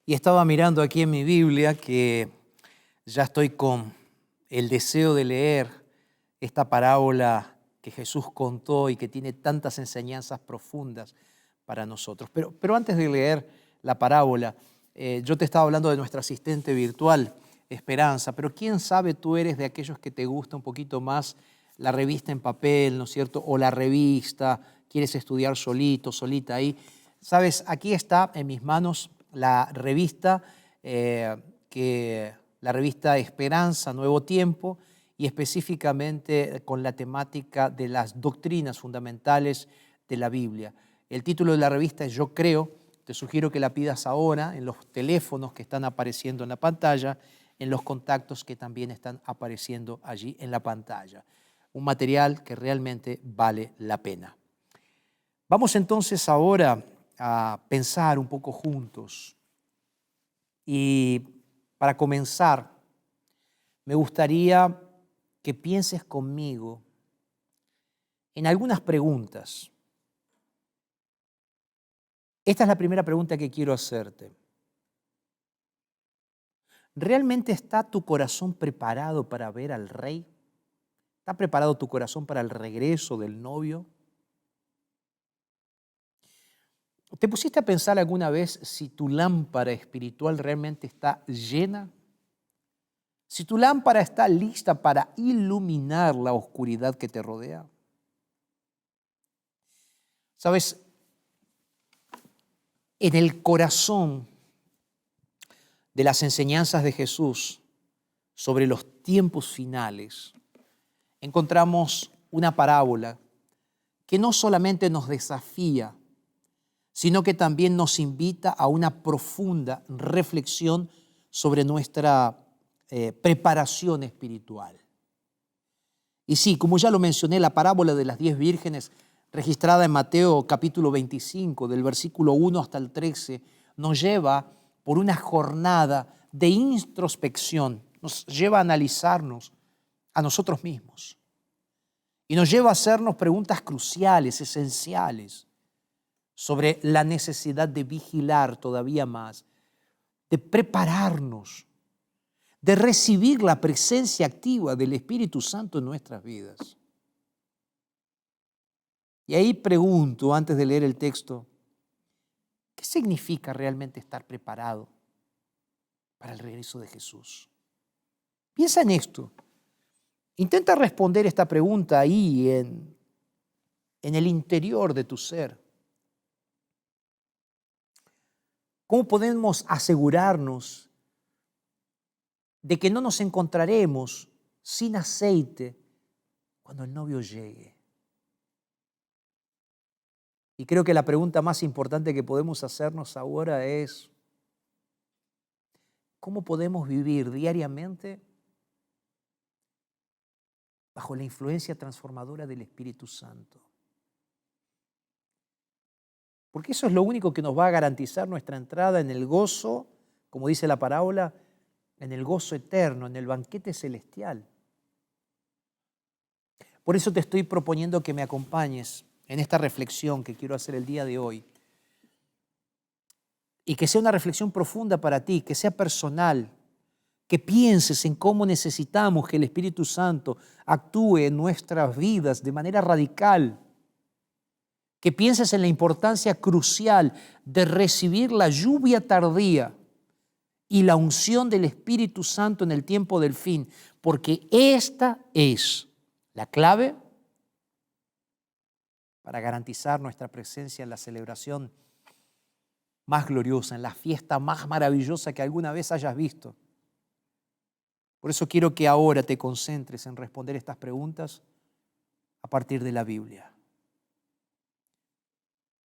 Y estaba mirando aquí en mi Biblia que ya estoy con el deseo de leer esta parábola que Jesús contó y que tiene tantas enseñanzas profundas para nosotros. Pero antes de leer la parábola, yo te estaba hablando de nuestra asistente virtual, Esperanza, pero quién sabe tú eres de aquellos que te gusta un poquito más la revista en papel, ¿no es cierto? O la revista, quieres estudiar solito, solita ahí. Sabes, aquí está en mis manos la revista, la revista Esperanza, Nuevo Tiempo, y específicamente con la temática de las doctrinas fundamentales de la Biblia. El título de la revista es Yo Creo. Te sugiero que la pidas ahora en los teléfonos que están apareciendo en la pantalla, en los contactos que también están apareciendo allí en la pantalla. Un material que realmente vale la pena. Vamos entonces ahora a pensar un poco juntos. Y para comenzar, me gustaría que pienses conmigo en algunas preguntas. Esta es la primera pregunta que quiero hacerte. ¿Realmente está tu corazón preparado para ver al Rey? ¿Está preparado tu corazón para el regreso del novio? ¿Te pusiste a pensar alguna vez si tu lámpara espiritual realmente está llena? Si tu lámpara está lista para iluminar la oscuridad que te rodea. ¿Sabes? En el corazón de las enseñanzas de Jesús sobre los tiempos finales, encontramos una parábola que no solamente nos desafía, sino que también nos invita a una profunda reflexión sobre nuestra preparación espiritual. Y sí, como ya lo mencioné, la parábola de las 10 vírgenes, registrada en Mateo capítulo 25, del versículo 1 hasta el 13, nos lleva por una jornada de introspección, nos lleva a analizarnos a nosotros mismos y nos lleva a hacernos preguntas cruciales, esenciales, sobre la necesidad de vigilar todavía más, de prepararnos, de recibir la presencia activa del Espíritu Santo en nuestras vidas. Y ahí pregunto, antes de leer el texto, ¿qué significa realmente estar preparado para el regreso de Jesús? Piensa en esto. Intenta responder esta pregunta ahí en el interior de tu ser. ¿Cómo podemos asegurarnos de que no nos encontraremos sin aceite cuando el novio llegue? Y creo que la pregunta más importante que podemos hacernos ahora es, ¿cómo podemos vivir diariamente bajo la influencia transformadora del Espíritu Santo? Porque eso es lo único que nos va a garantizar nuestra entrada en el gozo, como dice la parábola, en el gozo eterno, en el banquete celestial. Por eso te estoy proponiendo que me acompañes en esta reflexión que quiero hacer el día de hoy. Y que sea una reflexión profunda para ti, que sea personal, que pienses en cómo necesitamos que el Espíritu Santo actúe en nuestras vidas de manera radical. Que pienses en la importancia crucial de recibir la lluvia tardía y la unción del Espíritu Santo en el tiempo del fin, porque esta es la clave para garantizar nuestra presencia en la celebración más gloriosa, en la fiesta más maravillosa que alguna vez hayas visto. Por eso quiero que ahora te concentres en responder estas preguntas a partir de la Biblia,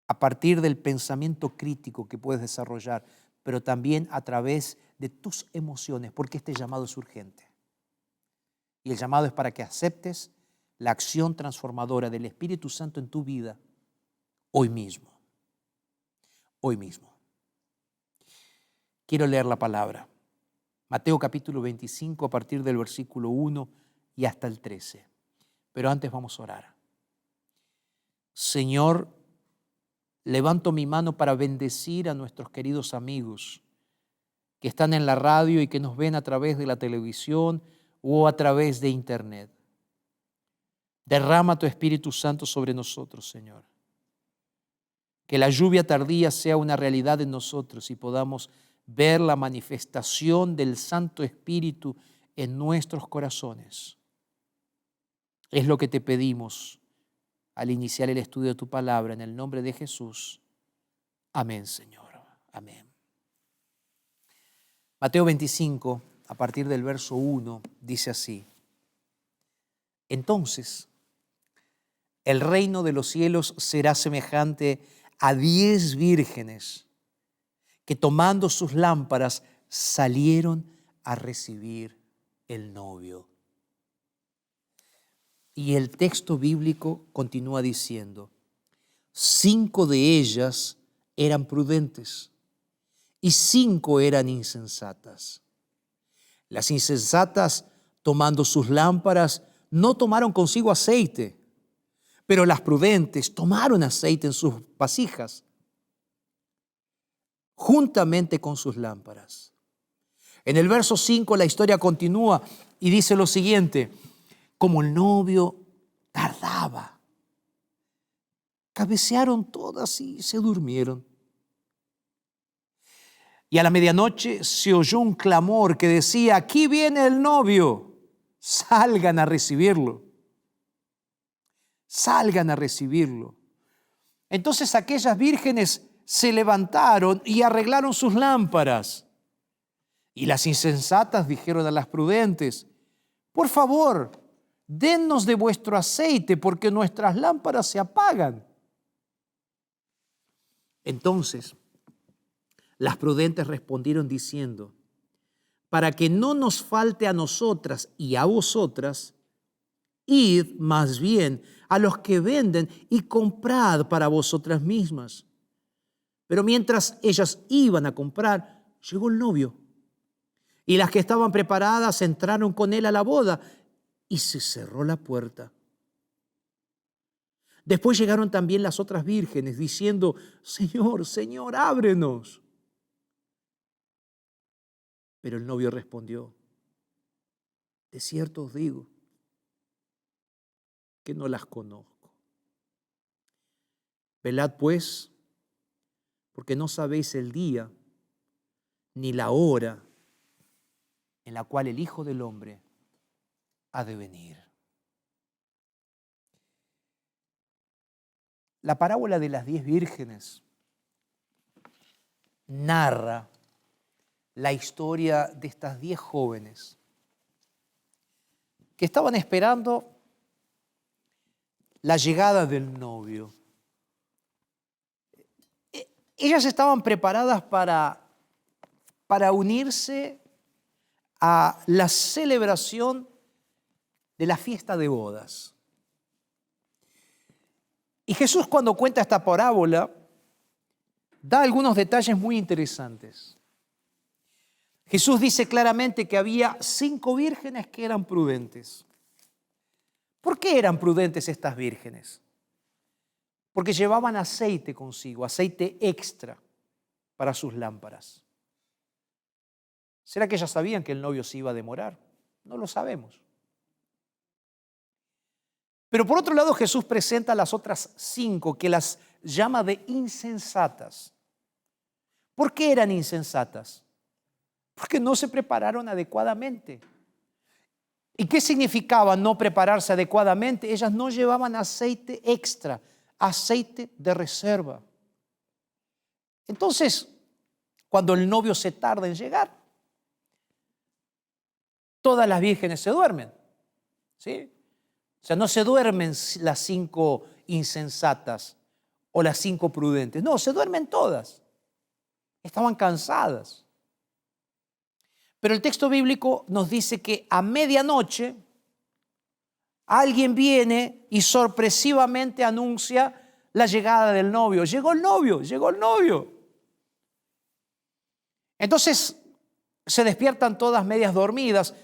a partir del pensamiento crítico que puedes desarrollar, pero también a través de tus emociones, porque este llamado es urgente. Y el llamado es para que aceptes la acción transformadora del Espíritu Santo en tu vida hoy mismo. Hoy mismo. Quiero leer la palabra. Mateo capítulo 25 a partir del versículo 1 y hasta el 13. Pero antes vamos a orar. Señor, levanto mi mano para bendecir a nuestros queridos amigos que están en la radio y que nos ven a través de la televisión o a través de internet. Derrama tu Espíritu Santo sobre nosotros, Señor. Que la lluvia tardía sea una realidad en nosotros y podamos ver la manifestación del Santo Espíritu en nuestros corazones. Es lo que te pedimos al iniciar el estudio de tu palabra en el nombre de Jesús. Amén, Señor. Amén. Mateo 25, a partir del verso 1, dice así: Entonces, el reino de los cielos será semejante a 10 vírgenes que tomando sus lámparas salieron a recibir el novio. Y el texto bíblico continúa diciendo: 5 de ellas eran prudentes y 5 eran insensatas. Las insensatas, tomando sus lámparas, no tomaron consigo aceite, pero las prudentes tomaron aceite en sus vasijas, juntamente con sus lámparas. En el verso 5 la historia continúa y dice lo siguiente: como el novio tardaba, cabecearon todas y se durmieron. Y a la medianoche se oyó un clamor que decía: aquí viene el novio, salgan a recibirlo. Salgan a recibirlo. Entonces aquellas vírgenes se levantaron y arreglaron sus lámparas. Y las insensatas dijeron a las prudentes: por favor, dennos de vuestro aceite, porque nuestras lámparas se apagan. Entonces las prudentes respondieron diciendo: para que no nos falte a nosotras y a vosotras, id más bien a los que venden y comprad para vosotras mismas. Pero mientras ellas iban a comprar, llegó el novio. Y las que estaban preparadas entraron con él a la boda y se cerró la puerta. Después llegaron también las otras vírgenes diciendo: Señor, Señor, ábrenos. Pero el novio respondió: de cierto os digo que no las conozco. Velad pues, porque no sabéis el día ni la hora en la cual el Hijo del Hombre ha de venir. La parábola de las 10 vírgenes narra la historia de estas 10 jóvenes que estaban esperando la llegada del novio. Ellas estaban preparadas para unirse a la celebración de la fiesta de bodas. Y Jesús, cuando cuenta esta parábola, da algunos detalles muy interesantes. Jesús dice claramente que había 5 vírgenes que eran prudentes. ¿Por qué eran prudentes estas vírgenes? Porque llevaban aceite consigo, aceite extra para sus lámparas. ¿Será que ellas sabían que el novio se iba a demorar? No lo sabemos. Pero por otro lado, Jesús presenta a las otras 5 que las llama de insensatas. ¿Por qué eran insensatas? Porque no se prepararon adecuadamente. ¿Y qué significaba no prepararse adecuadamente? Ellas no llevaban aceite extra, aceite de reserva. Entonces, cuando el novio se tarda en llegar, todas las vírgenes se duermen, ¿sí? O sea, no se duermen las 5 insensatas o las 5 prudentes. No, se duermen todas. Estaban cansadas. Pero el texto bíblico nos dice que a medianoche alguien viene y sorpresivamente anuncia la llegada del novio. Llegó el novio, llegó el novio. Entonces se despiertan todas medias dormidas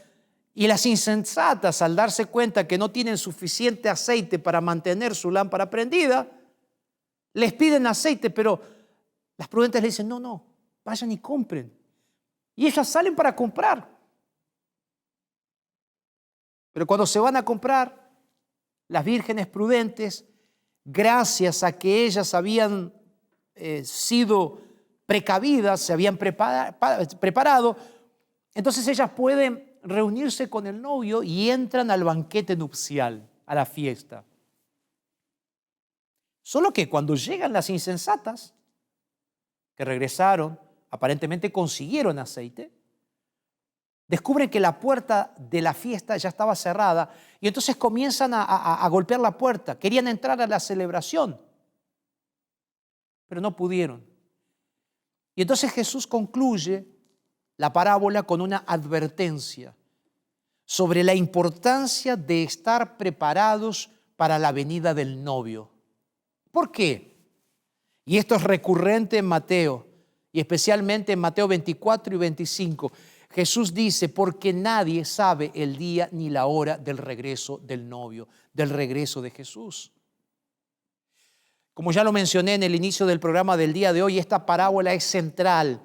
y las insensatas, al darse cuenta que no tienen suficiente aceite para mantener su lámpara prendida, les piden aceite, pero las prudentes le dicen: no, vayan y compren. Y ellas salen para comprar. Pero cuando se van a comprar, las vírgenes prudentes, gracias a que ellas habían sido precavidas, se habían preparado, entonces ellas pueden reunirse con el novio y entran al banquete nupcial, a la fiesta. Solo que cuando llegan las insensatas, que regresaron, aparentemente consiguieron aceite, descubren que la puerta de la fiesta ya estaba cerrada y entonces comienzan a golpear la puerta. Querían entrar a la celebración, pero no pudieron. Y entonces Jesús concluye la parábola con una advertencia sobre la importancia de estar preparados para la venida del novio. ¿Por qué? Y esto es recurrente en Mateo, y especialmente en Mateo 24 y 25. Jesús dice, porque nadie sabe el día ni la hora del regreso del novio, del regreso de Jesús. Como ya lo mencioné en el inicio del programa del día de hoy, esta parábola es central.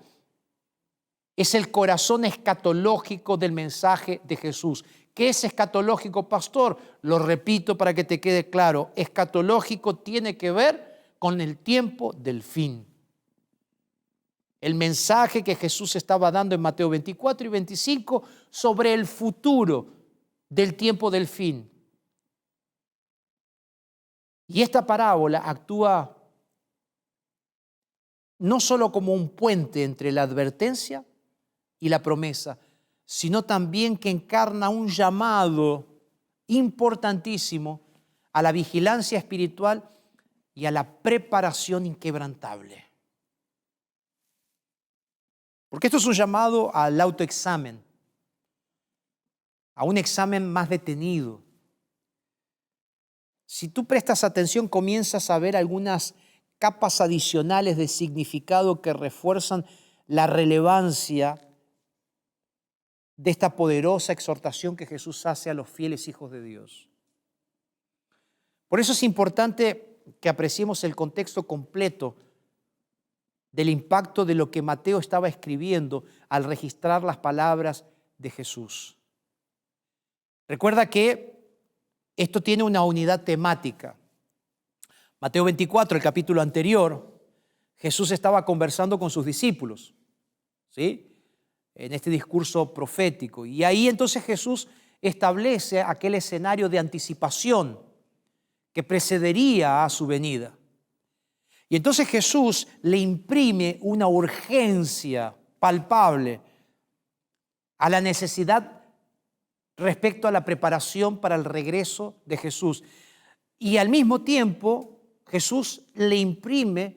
Es el corazón escatológico del mensaje de Jesús. ¿Qué es escatológico, pastor? Lo repito para que te quede claro. Escatológico tiene que ver con el tiempo del fin. El mensaje que Jesús estaba dando en Mateo 24 y 25 sobre el futuro del tiempo del fin. Y esta parábola actúa no solo como un puente entre la advertencia y la promesa, sino también que encarna un llamado importantísimo a la vigilancia espiritual y a la preparación inquebrantable. Porque esto es un llamado al autoexamen, a un examen más detenido. Si tú prestas atención, comienzas a ver algunas capas adicionales de significado que refuerzan la relevancia de esta poderosa exhortación que Jesús hace a los fieles hijos de Dios. Por eso es importante que apreciemos el contexto completo del impacto de lo que Mateo estaba escribiendo al registrar las palabras de Jesús. Recuerda que esto tiene una unidad temática. Mateo 24, el capítulo anterior, Jesús estaba conversando con sus discípulos, ¿sí?, en este discurso profético. Y ahí entonces Jesús establece aquel escenario de anticipación que precedería a su venida. Y entonces Jesús le imprime una urgencia palpable a la necesidad respecto a la preparación para el regreso de Jesús. Y al mismo tiempo, Jesús le imprime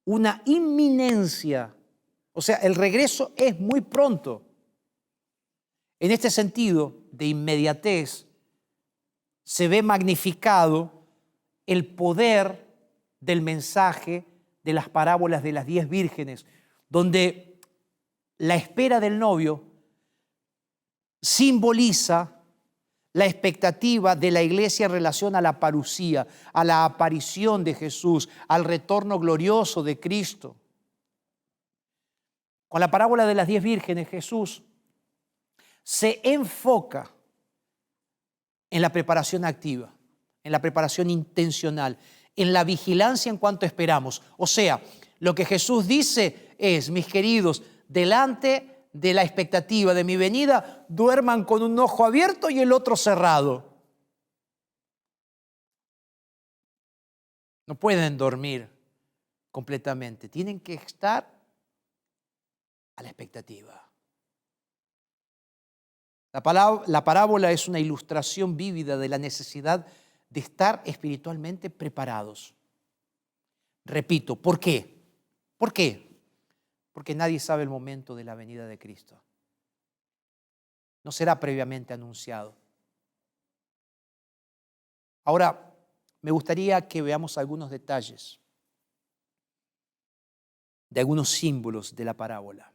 una inminencia. O sea, el regreso es muy pronto. En este sentido de inmediatez, se ve magnificado el poder del mensaje de las parábolas de las 10 vírgenes, donde la espera del novio simboliza la expectativa de la iglesia en relación a la parusía, a la aparición de Jesús, al retorno glorioso de Cristo. Con la parábola de las 10 vírgenes, Jesús se enfoca en la preparación activa, en la preparación intencional, en la vigilancia en cuanto esperamos. O sea, lo que Jesús dice es, mis queridos, delante de la expectativa de mi venida, duerman con un ojo abierto y el otro cerrado. No pueden dormir completamente, tienen que estar a la expectativa. La parábola es una ilustración vívida de la necesidad de estar espiritualmente preparados. Repito, ¿por qué? ¿Por qué? Porque nadie sabe el momento de la venida de Cristo. No será previamente anunciado. Ahora, me gustaría que veamos algunos detalles de algunos símbolos de la parábola.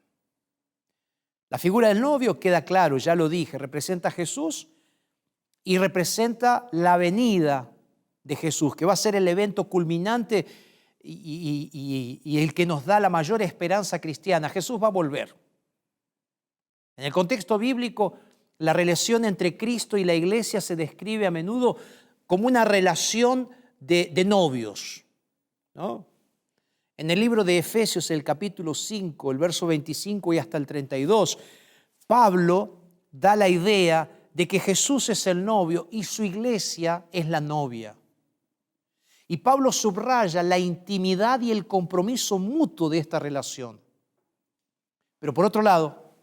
La figura del novio queda claro, ya lo dije, representa a Jesús y representa la venida de Jesús, que va a ser el evento culminante y el que nos da la mayor esperanza cristiana. Jesús va a volver. En el contexto bíblico, la relación entre Cristo y la iglesia se describe a menudo como una relación de novios, ¿no? En el libro de Efesios, el capítulo 5, el verso 25 y hasta el 32, Pablo da la idea de que Jesús es el novio y su iglesia es la novia. Y Pablo subraya la intimidad y el compromiso mutuo de esta relación. Pero por otro lado,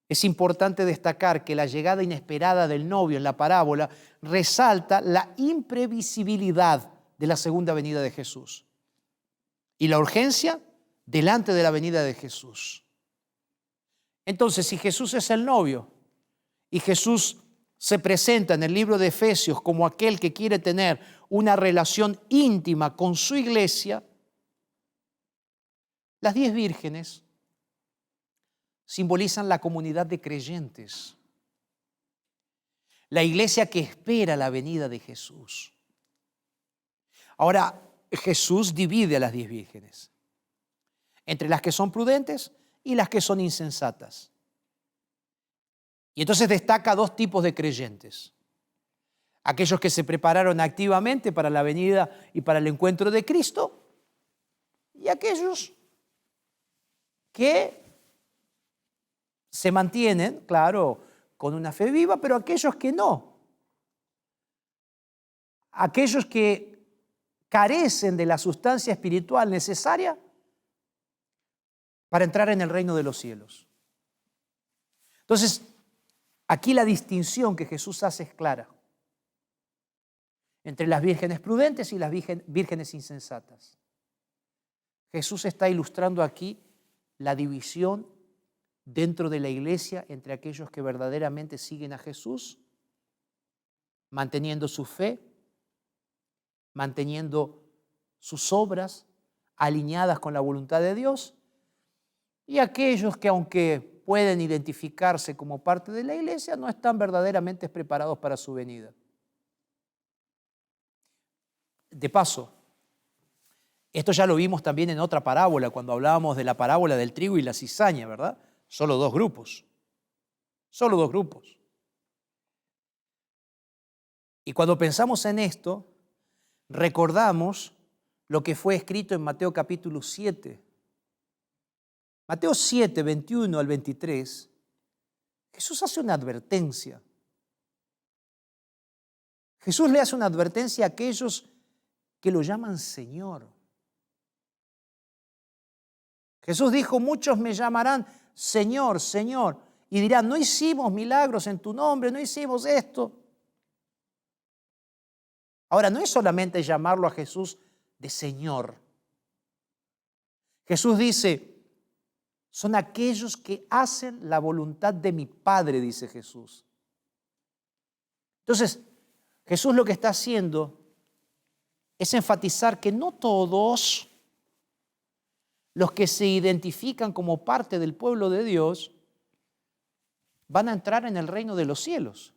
es importante destacar que la llegada inesperada del novio en la parábola resalta la imprevisibilidad de la segunda venida de Jesús y la urgencia delante de la venida de Jesús. Entonces, si Jesús es el novio y Jesús se presenta en el libro de Efesios como aquel que quiere tener una relación íntima con su iglesia, las 10 vírgenes simbolizan la comunidad de creyentes, la iglesia que espera la venida de Jesús. Ahora, Jesús divide a las 10 vírgenes entre las que son prudentes y las que son insensatas. Y entonces destaca 2 tipos de creyentes: aquellos que se prepararon activamente para la venida y para el encuentro de Cristo, y aquellos que se mantienen, claro, con una fe viva, pero aquellos que no. Aquellos que carecen de la sustancia espiritual necesaria para entrar en el reino de los cielos. Entonces, aquí la distinción que Jesús hace es clara entre las vírgenes prudentes y las vírgenes insensatas. Jesús está ilustrando aquí la división dentro de la iglesia entre aquellos que verdaderamente siguen a Jesús, manteniendo su fe, manteniendo sus obras alineadas con la voluntad de Dios, y aquellos que, aunque pueden identificarse como parte de la iglesia, no están verdaderamente preparados para su venida. De paso, esto ya lo vimos también en otra parábola, cuando hablábamos de la parábola del trigo y la cizaña, ¿verdad? Solo 2 grupos. Solo 2 grupos. Y cuando pensamos en esto, recordamos lo que fue escrito en Mateo capítulo 7. Mateo 7, 21 al 23, Jesús hace una advertencia. Jesús le hace una advertencia a aquellos que lo llaman Señor. Jesús dijo: muchos me llamarán Señor, Señor, y dirán: no hicimos milagros en tu nombre, no hicimos esto. Ahora, no es solamente llamarlo a Jesús de Señor. Jesús dice: son aquellos que hacen la voluntad de mi Padre, dice Jesús. Entonces, Jesús lo que está haciendo es enfatizar que no todos los que se identifican como parte del pueblo de Dios van a entrar en el reino de los cielos.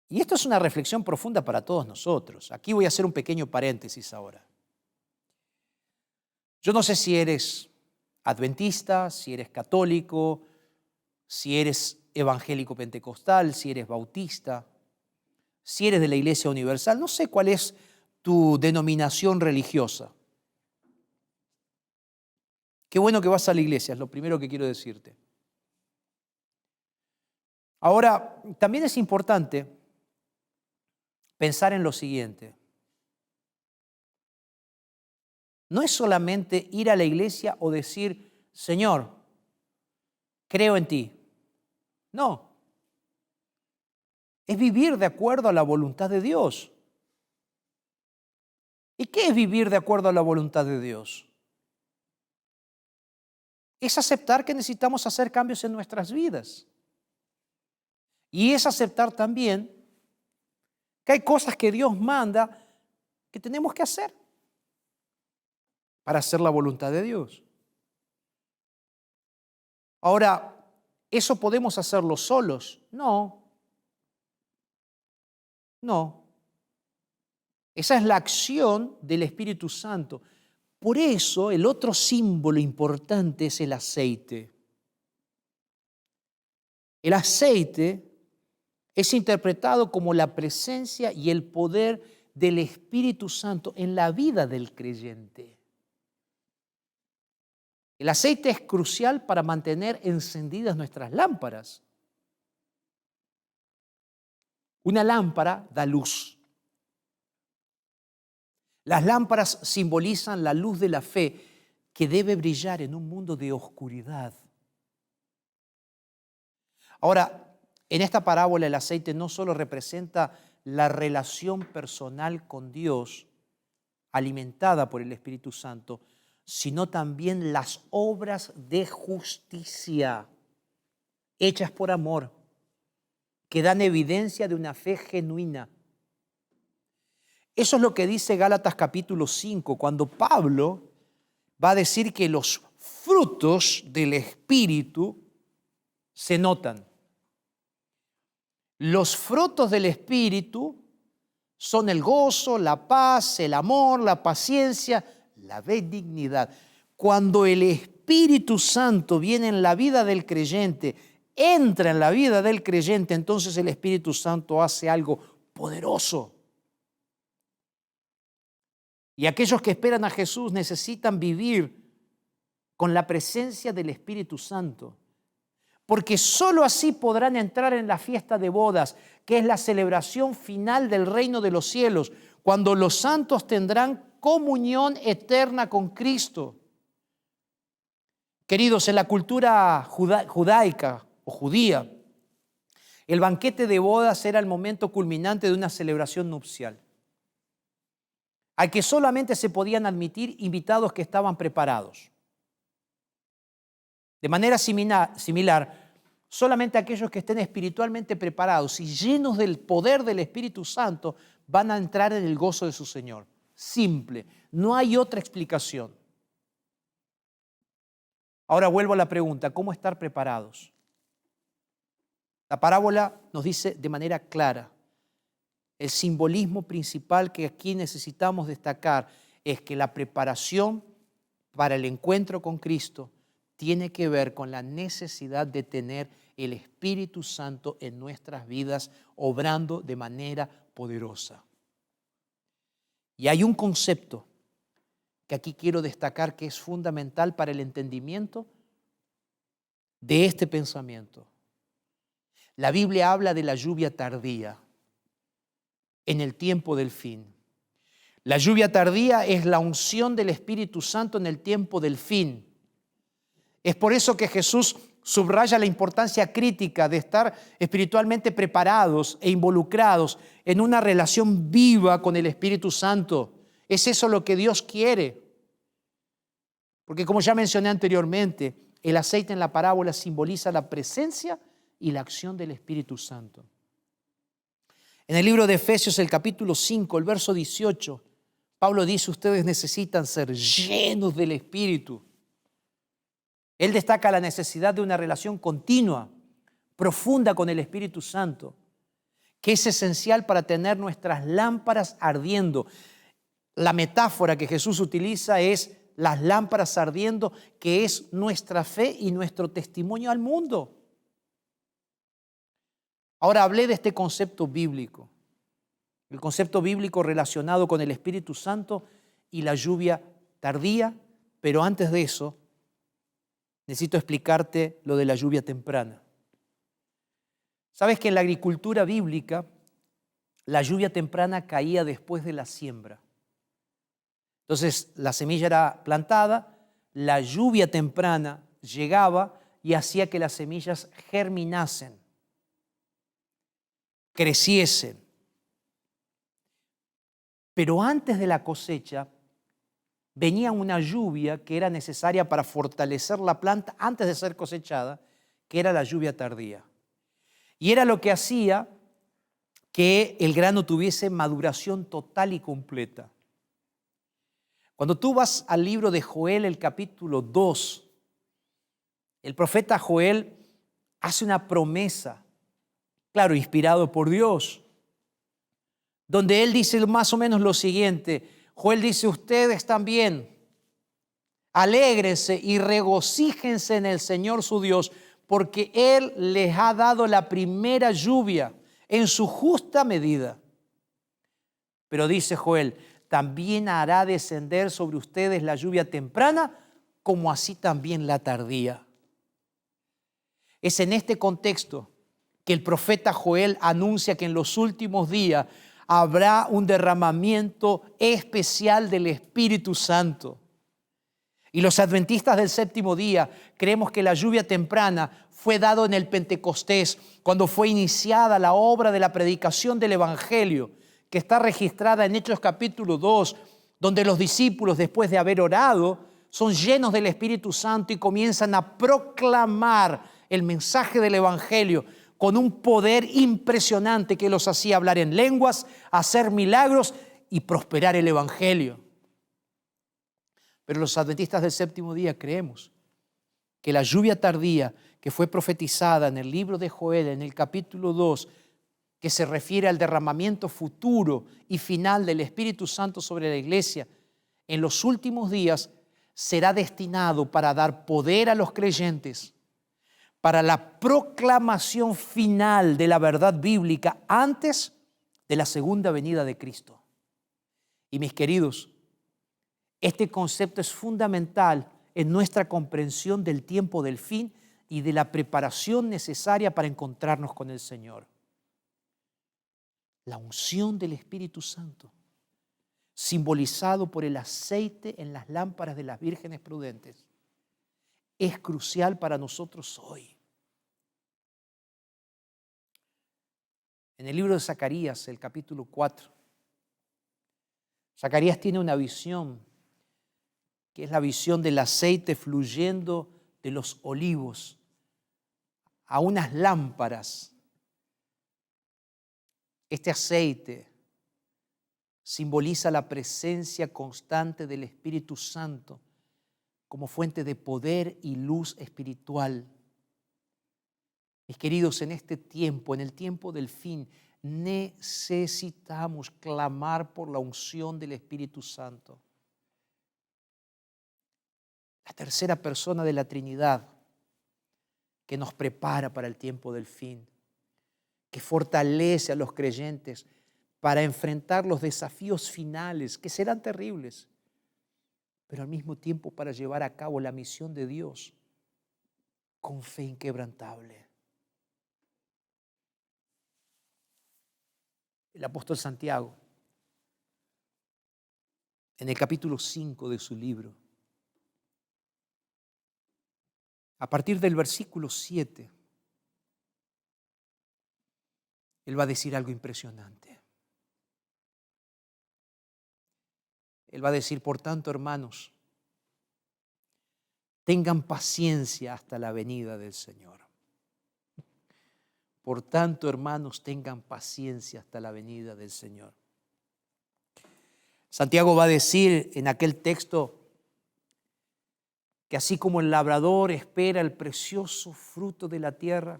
Y esto es una reflexión profunda para todos nosotros. Aquí voy a hacer un pequeño paréntesis ahora. Yo no sé si eres adventista, si eres católico, si eres evangélico pentecostal, si eres bautista, si eres de la Iglesia Universal. No sé cuál es tu denominación religiosa. Qué bueno que vas a la iglesia, es lo primero que quiero decirte. Ahora, también es importante pensar en lo siguiente. No es solamente ir a la iglesia o decir: Señor, creo en ti. No. Es vivir de acuerdo a la voluntad de Dios. ¿Y qué es vivir de acuerdo a la voluntad de Dios? Es aceptar que necesitamos hacer cambios en nuestras vidas. Y es aceptar también que hay cosas que Dios manda que tenemos que hacer para hacer la voluntad de Dios. Ahora, ¿eso podemos hacerlo solos? No. No. Esa es la acción del Espíritu Santo. Por eso el otro símbolo importante es el aceite. El aceite es interpretado como la presencia y el poder del Espíritu Santo en la vida del creyente. El aceite es crucial para mantener encendidas nuestras lámparas. Una lámpara da luz. Las lámparas simbolizan la luz de la fe que debe brillar en un mundo de oscuridad. Ahora, en esta parábola el aceite no solo representa la relación personal con Dios, alimentada por el Espíritu Santo, sino también las obras de justicia hechas por amor, que dan evidencia de una fe genuina. Eso es lo que dice Gálatas capítulo 5, cuando Pablo va a decir que los frutos del Espíritu se notan. Los frutos del Espíritu son el gozo, la paz, el amor, la paciencia, la benignidad. Cuando el Espíritu Santo viene en la vida del creyente, entra en la vida del creyente, entonces el Espíritu Santo hace algo poderoso. Y aquellos que esperan a Jesús necesitan vivir con la presencia del Espíritu Santo, porque sólo así podrán entrar en la fiesta de bodas, que es la celebración final del reino de los cielos, cuando los santos tendrán comunión eterna con Cristo. Queridos, en la cultura judaica o judía, el banquete de bodas era el momento culminante de una celebración nupcial, al que solamente se podían admitir invitados que estaban preparados. De manera similar, solamente aquellos que estén espiritualmente preparados y llenos del poder del Espíritu Santo van a entrar en el gozo de su Señor. Simple, no hay otra explicación. Ahora vuelvo a la pregunta, ¿cómo estar preparados? La parábola nos dice de manera clara, el simbolismo principal que aquí necesitamos destacar es que la preparación para el encuentro con Cristo tiene que ver con la necesidad de tener el Espíritu Santo en nuestras vidas, obrando de manera poderosa. Y hay un concepto que aquí quiero destacar que es fundamental para el entendimiento de este pensamiento. La Biblia habla de la lluvia tardía en el tiempo del fin. La lluvia tardía es la unción del Espíritu Santo en el tiempo del fin. Es por eso que Jesús subraya la importancia crítica de estar espiritualmente preparados e involucrados en una relación viva con el Espíritu Santo. Es eso lo que Dios quiere. Porque como ya mencioné anteriormente, el aceite en la parábola simboliza la presencia y la acción del Espíritu Santo. En el libro de Efesios, el capítulo 5, el verso 18, Pablo dice, ustedes necesitan ser llenos del Espíritu. Él destaca la necesidad de una relación continua, profunda con el Espíritu Santo, que es esencial para tener nuestras lámparas ardiendo. La metáfora que Jesús utiliza es las lámparas ardiendo, que es nuestra fe y nuestro testimonio al mundo. Ahora hablé de este concepto bíblico, el concepto bíblico relacionado con el Espíritu Santo y la lluvia tardía, pero antes de eso, necesito explicarte lo de la lluvia temprana. Sabes que en la agricultura bíblica, la lluvia temprana caía después de la siembra. Entonces, la semilla era plantada, la lluvia temprana llegaba y hacía que las semillas germinasen, creciesen. Pero antes de la cosecha, venía una lluvia que era necesaria para fortalecer la planta antes de ser cosechada, que era la lluvia tardía. Y era lo que hacía que el grano tuviese maduración total y completa. Cuando tú vas al libro de Joel, el capítulo 2, el profeta Joel hace una promesa, claro, inspirado por Dios, donde él dice más o menos lo siguiente. Joel dice, ustedes también Alégrense y regocíjense en el Señor su Dios, porque Él les ha dado la primera lluvia en su justa medida. Pero dice Joel, también hará descender sobre ustedes la lluvia temprana, como así también la tardía. Es en este contexto que el profeta Joel anuncia que en los últimos días habrá un derramamiento especial del Espíritu Santo. Y los adventistas del séptimo día creemos que la lluvia temprana fue dado en el Pentecostés, cuando fue iniciada la obra de la predicación del Evangelio, que está registrada en Hechos capítulo 2, donde los discípulos, después de haber orado, son llenos del Espíritu Santo y comienzan a proclamar el mensaje del Evangelio con un poder impresionante que los hacía hablar en lenguas, hacer milagros y prosperar el Evangelio. Pero los adventistas del séptimo día creemos que la lluvia tardía que fue profetizada en el libro de Joel, en el capítulo 2, que se refiere al derramamiento futuro y final del Espíritu Santo sobre la iglesia, en los últimos días será destinado para dar poder a los creyentes para la proclamación final de la verdad bíblica antes de la segunda venida de Cristo. Y mis queridos, este concepto es fundamental en nuestra comprensión del tiempo del fin y de la preparación necesaria para encontrarnos con el Señor. La unción del Espíritu Santo, simbolizado por el aceite en las lámparas de las vírgenes prudentes, es crucial para nosotros hoy. En el libro de Zacarías, el capítulo 4, Zacarías tiene una visión, que es la visión del aceite fluyendo de los olivos a unas lámparas. Este aceite simboliza la presencia constante del Espíritu Santo como fuente de poder y luz espiritual. Mis queridos, en este tiempo, en el tiempo del fin, necesitamos clamar por la unción del Espíritu Santo. La tercera persona de la Trinidad que nos prepara para el tiempo del fin, que fortalece a los creyentes para enfrentar los desafíos finales, que serán terribles, pero al mismo tiempo para llevar a cabo la misión de Dios con fe inquebrantable. El apóstol Santiago, en el capítulo 5 de su libro, a partir del versículo 7, él va a decir algo impresionante. Él va a decir, por tanto, hermanos, tengan paciencia hasta la venida del Señor. Por tanto, hermanos, tengan paciencia hasta la venida del Señor. Santiago va a decir en aquel texto que así como el labrador espera el precioso fruto de la tierra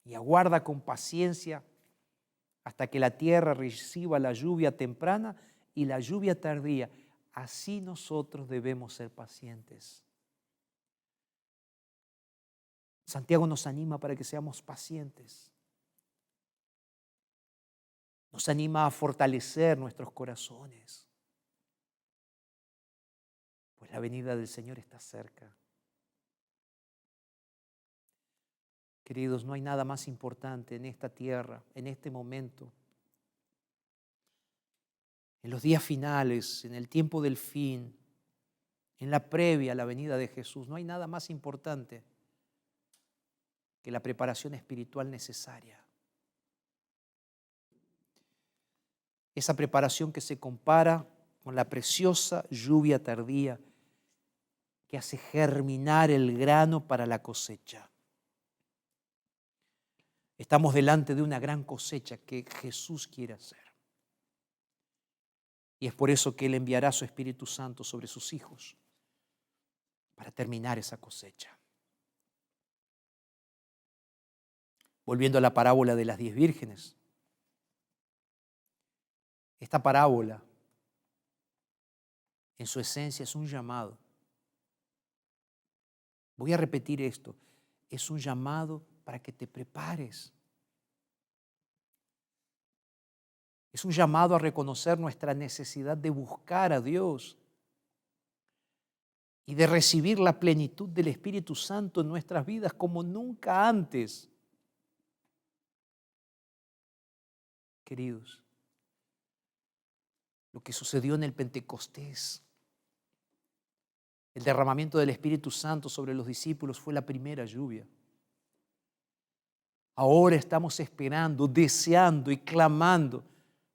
y aguarda con paciencia hasta que la tierra reciba la lluvia temprana y la lluvia tardía, así nosotros debemos ser pacientes. Santiago nos anima para que seamos pacientes. Nos anima a fortalecer nuestros corazones, pues la venida del Señor está cerca. Queridos, no hay nada más importante en esta tierra, en este momento, en los días finales, en el tiempo del fin, en la previa a la venida de Jesús. No hay nada más importante que la preparación espiritual necesaria. Esa preparación que se compara con la preciosa lluvia tardía que hace germinar el grano para la cosecha. Estamos delante de una gran cosecha que Jesús quiere hacer. Y es por eso que Él enviará su Espíritu Santo sobre sus hijos para terminar esa cosecha. Volviendo a la parábola de las 10 vírgenes. Esta parábola en su esencia es un llamado. Voy a repetir esto. Es un llamado para que te prepares. Es un llamado a reconocer nuestra necesidad de buscar a Dios y de recibir la plenitud del Espíritu Santo en nuestras vidas como nunca antes. Queridos, lo que sucedió en el Pentecostés, el derramamiento del Espíritu Santo sobre los discípulos fue la primera lluvia. Ahora estamos esperando, deseando y clamando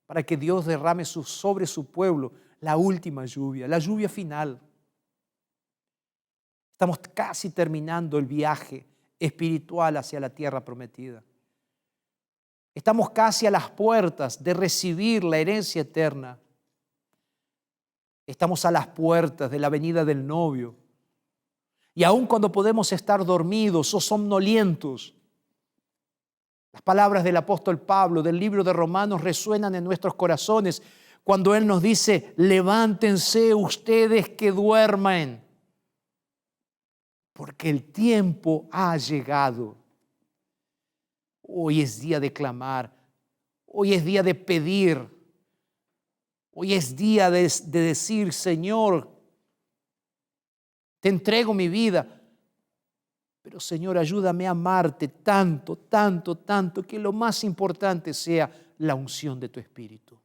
para que Dios derrame sobre su pueblo la última lluvia, la lluvia final. Estamos casi terminando el viaje espiritual hacia la tierra prometida. Estamos casi a las puertas de recibir la herencia eterna. Estamos a las puertas de la venida del novio. Y aun cuando podemos estar dormidos o somnolientos, las palabras del apóstol Pablo del libro de Romanos resuenan en nuestros corazones cuando él nos dice: levántense ustedes que duermen, porque el tiempo ha llegado. Hoy es día de clamar, hoy es día de pedir, hoy es día de decir: Señor, te entrego mi vida. Pero Señor, ayúdame a amarte tanto, tanto, tanto, que lo más importante sea la unción de tu Espíritu.